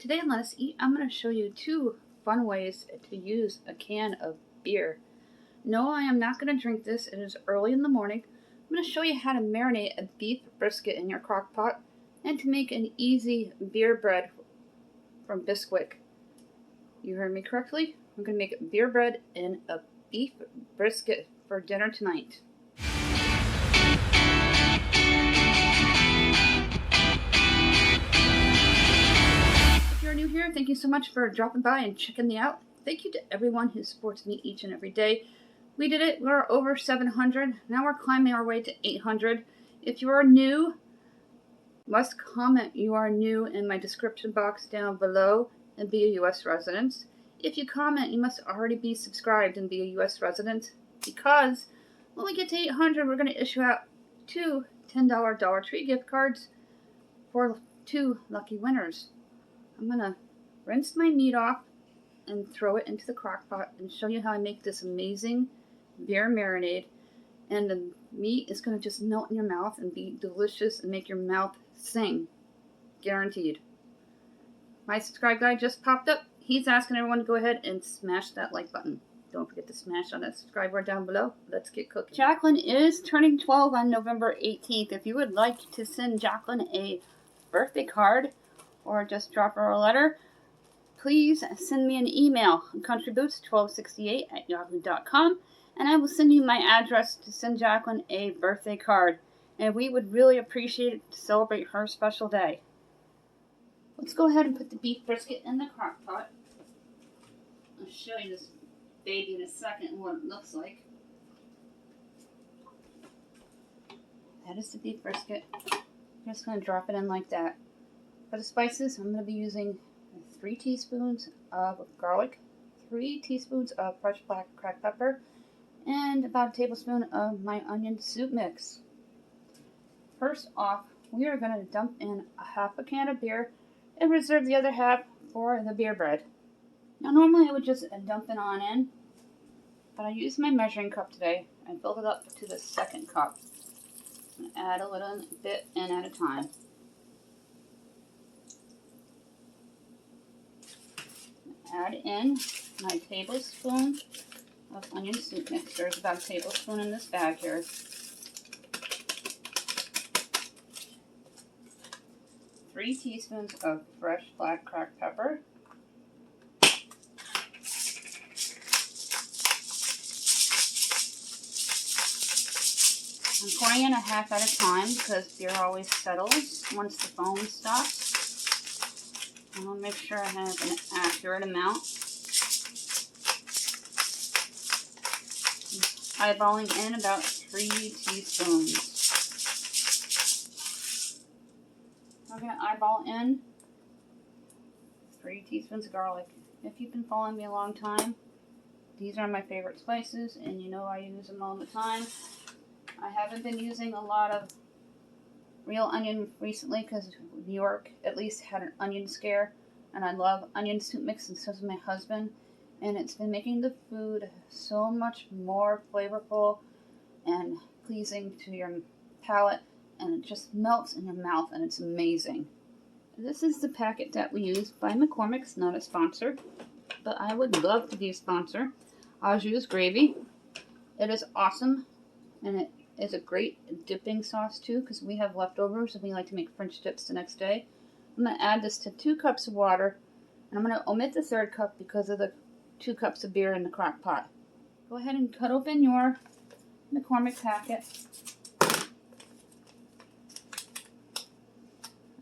Today on Let Us Eat, I'm going to show you 2 fun ways to use a can of beer. No, I am not going to drink this. It is early in the morning. I'm going to show you how to marinate a beef brisket in your crock pot and to make an easy beer bread from Bisquick. You heard me correctly. I'm going to make beer bread and a beef brisket for dinner tonight. If you're new here, thank you so much for dropping by and checking me out. Thank you to everyone who supports me each and every day. We did it. We're over 700. Now we're climbing our way to 800. If you are new, must comment you are new in my description box down below and be a U.S. resident. If you comment, you must already be subscribed and be a U.S. resident, because when we get to 800, we're going to issue out 2 $10 Dollar Tree gift cards for 2 lucky winners. I'm going to rinse my meat off and throw it into the crock pot and show you how I make this amazing beer marinade. And the meat is going to just melt in your mouth and be delicious and make your mouth sing. Guaranteed. My subscribe guy just popped up. He's asking everyone to go ahead and smash that like button. Don't forget to smash on that subscribe bar down below. Let's get cooking. Jaclyn is turning 12 on November 18th. If you would like to send Jaclyn a birthday card or just drop her a letter, please send me an email, countryboots1268@yahoo.com, and I will send you my address to send Jaclyn a birthday card. And we would really appreciate it to celebrate her special day. Let's go ahead and put the beef brisket in the crock pot. I'll show you this baby in a second and what it looks like. That is the beef brisket. I'm just going to drop it in like that. For the spices, I'm going to be using 3 teaspoons of garlic, 3 teaspoons of fresh black cracked pepper, and about a tablespoon of my onion soup mix. First off, we are going to dump in a half a can of beer and reserve the other half for the beer bread. Now normally I would just dump it on in, but I used my measuring cup today. I filled it up to the 2nd cup. I'm going to add a little bit in at a time. Add in my tablespoon of onion soup mix. There's about a tablespoon in this bag here. 3 teaspoons of fresh black cracked pepper. I'm pouring in a half at a time because beer always settles once the foam stops. And I'll make sure I have an accurate amount. Eyeballing in about 3 teaspoons. I'm going to eyeball in 3 teaspoons of garlic. If you've been following me a long time, these are my favorite spices, and you know I use them all the time. I haven't been using a lot of real onion recently because New York at least had an onion scare, and I love onion soup mix, and so does my husband, and it's been making the food so much more flavorful and pleasing to your palate, and it just melts in your mouth, and it's amazing. This is the packet that we use by McCormick's, not a sponsor, but I would love to be a sponsor. I'll use gravy. It is awesome, and it is a great dipping sauce too, because we have leftovers and we like to make French dips the next day. I'm going to add this to 2 cups of water, and I'm going to omit the 3rd cup because of the 2 cups of beer in the crock pot. Go ahead and cut open your McCormick packet.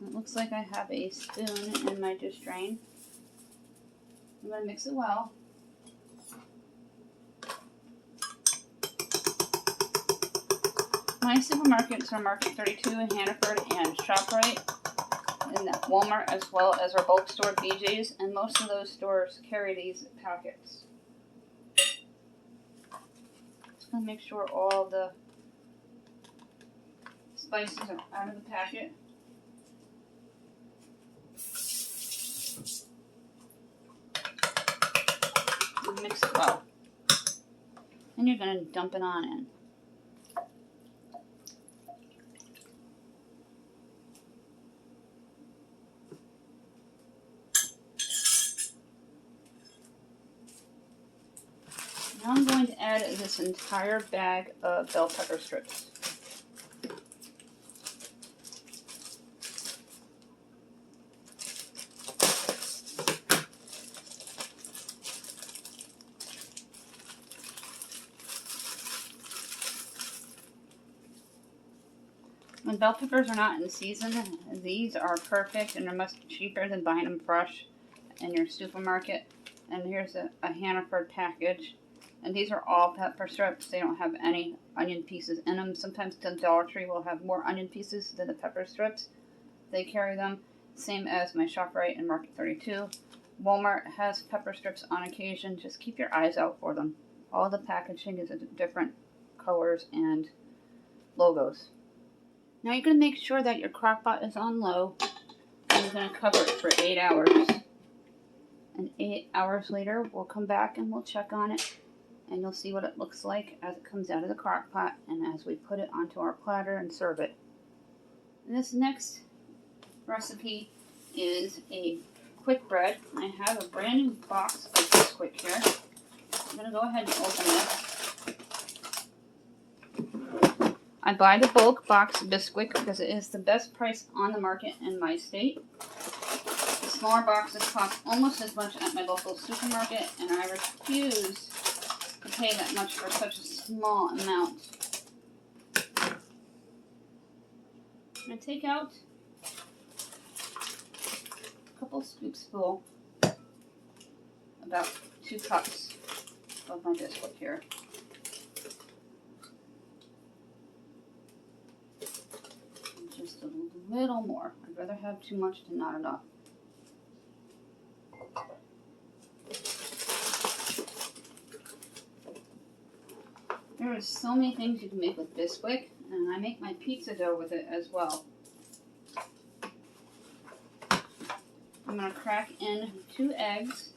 It looks like I have a spoon in my dish drain. I'm going to mix it well. My supermarkets are Market 32 in Hannaford and ShopRite and Walmart, as well as our bulk store BJ's, and most of those stores carry these packets. Just going to make sure all the spices are out of the packet. Mix it well. And you're going to dump it on in. Now I'm going to add this entire bag of bell pepper strips. When bell peppers are not in season, these are perfect and they're much cheaper than buying them fresh in your supermarket. And here's a Hannaford package. And these are all pepper strips. They don't have any onion pieces in them. Sometimes the Dollar Tree will have more onion pieces than the pepper strips. They carry them. Same as my ShopRite and Market 32. Walmart has pepper strips on occasion. Just keep your eyes out for them. All the packaging is different colors and logos. Now you're going to make sure that your crock pot is on low. And you're going to cover it for 8 hours. And 8 hours later, we'll come back and we'll check on it. And you'll see what it looks like as it comes out of the crock pot and as we put it onto our platter and serve it. And this next recipe is a quick bread. I have a brand new box of Bisquick here. I'm going to go ahead and open it. I buy the bulk box of Bisquick because it is the best price on the market in my state. The smaller boxes cost almost as much at my local supermarket, and I refuse to pay that much for such a small amount. I'm going to take out a couple scoops full, about 2 cups of my Bisquick here. Just a little more. I'd rather have too much than not enough. There are so many things you can make with Bisquick, and I make my pizza dough with it as well. I'm going to crack in 2 eggs.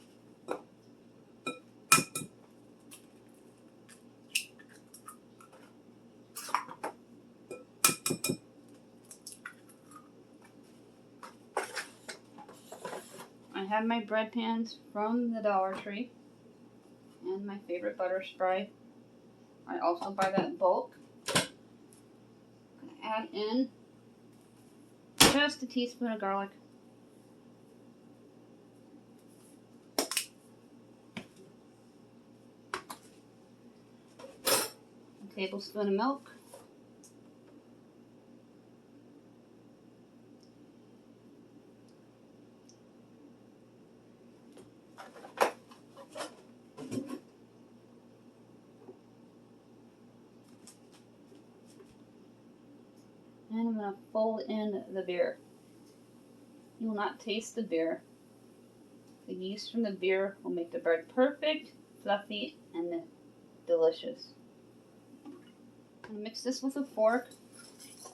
I have my bread pans from the Dollar Tree and my favorite butter spray. I also buy that in bulk. I'm going to add in just a teaspoon of garlic. A tablespoon of milk. And I'm going to fold in the beer. You will not taste the beer. The yeast from the beer will make the bread perfect, fluffy, and delicious. I'm going to mix this with a fork.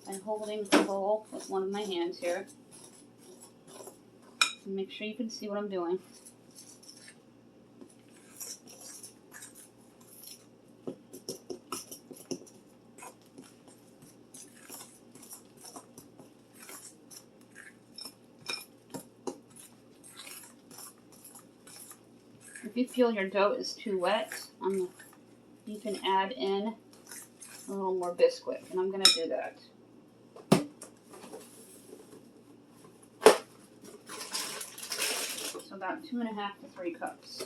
I'm holding the bowl with one of my hands here. Make sure you can see what I'm doing. If you feel your dough is too wet, you can add in a little more Bisquick, and I'm going to do that. So about 2.5 to 3 cups.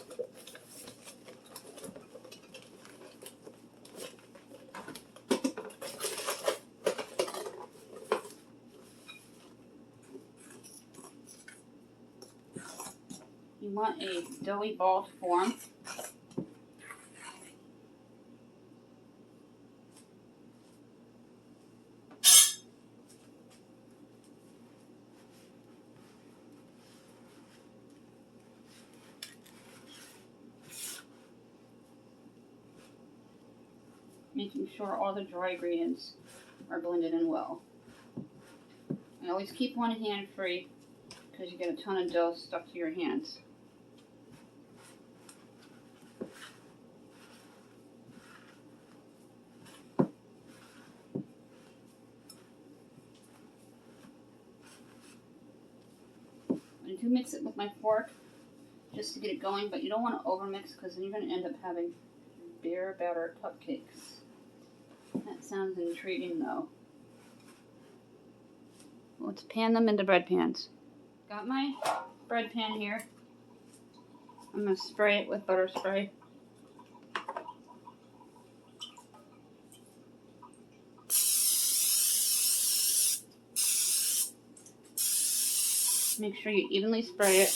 You want a doughy ball to form. Making sure all the dry ingredients are blended in well. I always keep one hand free because you get a ton of dough stuck to your hands. I do mix it with my fork just to get it going, but you don't want to overmix because then you're going to end up having beer batter cupcakes. That sounds intriguing though. Let's pan them into bread pans. Got my bread pan here. I'm going to spray it with butter spray. Make sure you evenly spray it.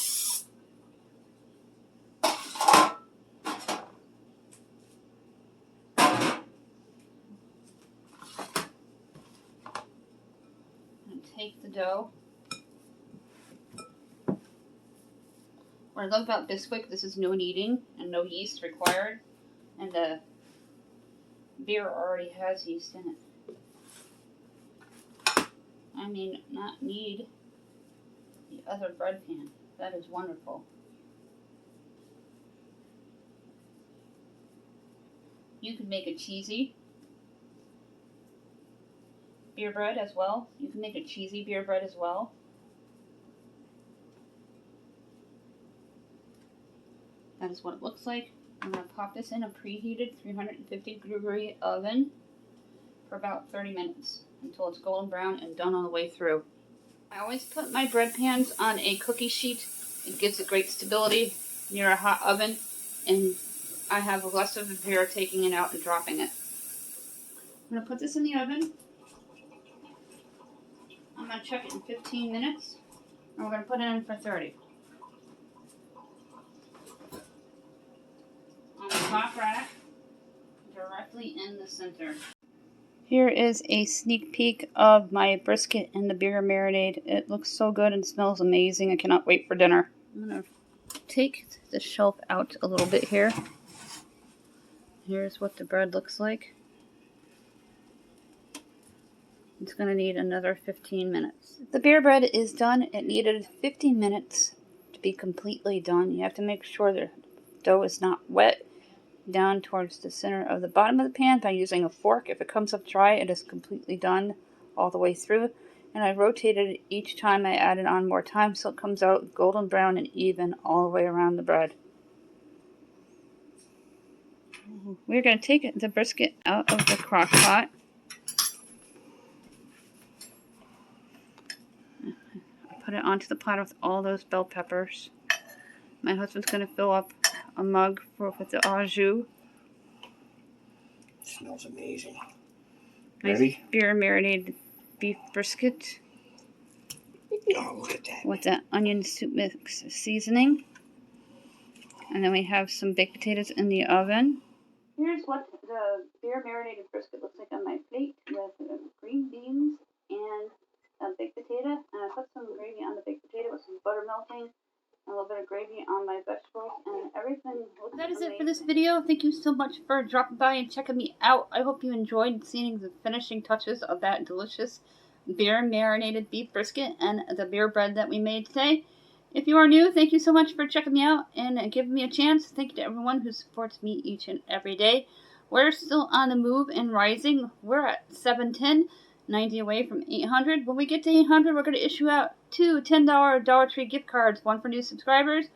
And take the dough. What I love about Bisquick, this is no kneading and no yeast required. And the beer already has yeast in it. I mean, not need the other bread pan. That is wonderful. You can make a cheesy beer bread as well. You can make a cheesy beer bread as well. That is what it looks like. I'm going to pop this in a preheated 350-degree oven for about 30 minutes until it's golden brown and done all the way through. I always put my bread pans on a cookie sheet. It gives it great stability near a hot oven, and I have less of a fear of taking it out and dropping it. I'm going to put this in the oven. I'm going to check it in 15 minutes, and we're going to put it in for 30. On the top rack, directly in the center. Here is a sneak peek of my brisket and the beer marinade. It looks so good and smells amazing. I cannot wait for dinner. I'm going to take the shelf out a little bit here. Here's what the bread looks like. It's going to need another 15 minutes. The beer bread is done. It needed 15 minutes to be completely done. You have to make sure the dough is not wet down towards the center of the bottom of the pan by using a fork. If it comes up dry, it is completely done all the way through. And I rotated it each time I added on more time so it comes out golden brown and even all the way around the bread. We're going to take the brisket out of the crock pot. Put it onto the platter with all those bell peppers. My husband's going to fill up a mug with the au jus. Smells amazing. Nice Ready? Beer marinated beef brisket. Oh, look at that. With the onion soup mix seasoning. And then we have some baked potatoes in the oven. Here's what the beer marinated brisket looks like on my plate with green beans and a baked potato. And I put some gravy on the baked potato with some butter melting. A little bit of gravy on my vegetables, and everything looks That is amazing. It for this video. Thank you so much for dropping by and checking me out. I hope you enjoyed seeing the finishing touches of that delicious beer marinated beef brisket and the beer bread that we made today. If you are new, thank you so much for checking me out and giving me a chance. Thank you to everyone who supports me each and every day. We're still on the move and rising. We're at 710. 90 away from 800. When we get to 800, we're going to issue out 2 $10 Dollar Tree gift cards. One for new subscribers,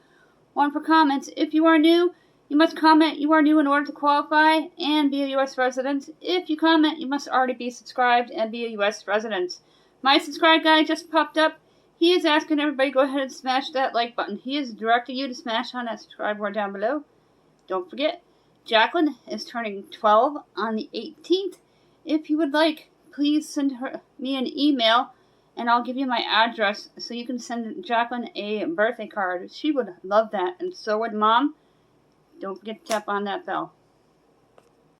one for comments. If you are new, you must comment you are new in order to qualify and be a U.S. resident. If you comment, you must already be subscribed and be a U.S. resident. My subscribe guy just popped up. He is asking everybody to go ahead and smash that like button. He is directing you to smash on that subscribe button down below. Don't forget, Jaclyn is turning 12 on the 18th. If you would like, please send me an email, and I'll give you my address so you can send Jaclyn a birthday card. She would love that, and so would Mom. Don't forget to tap on that bell.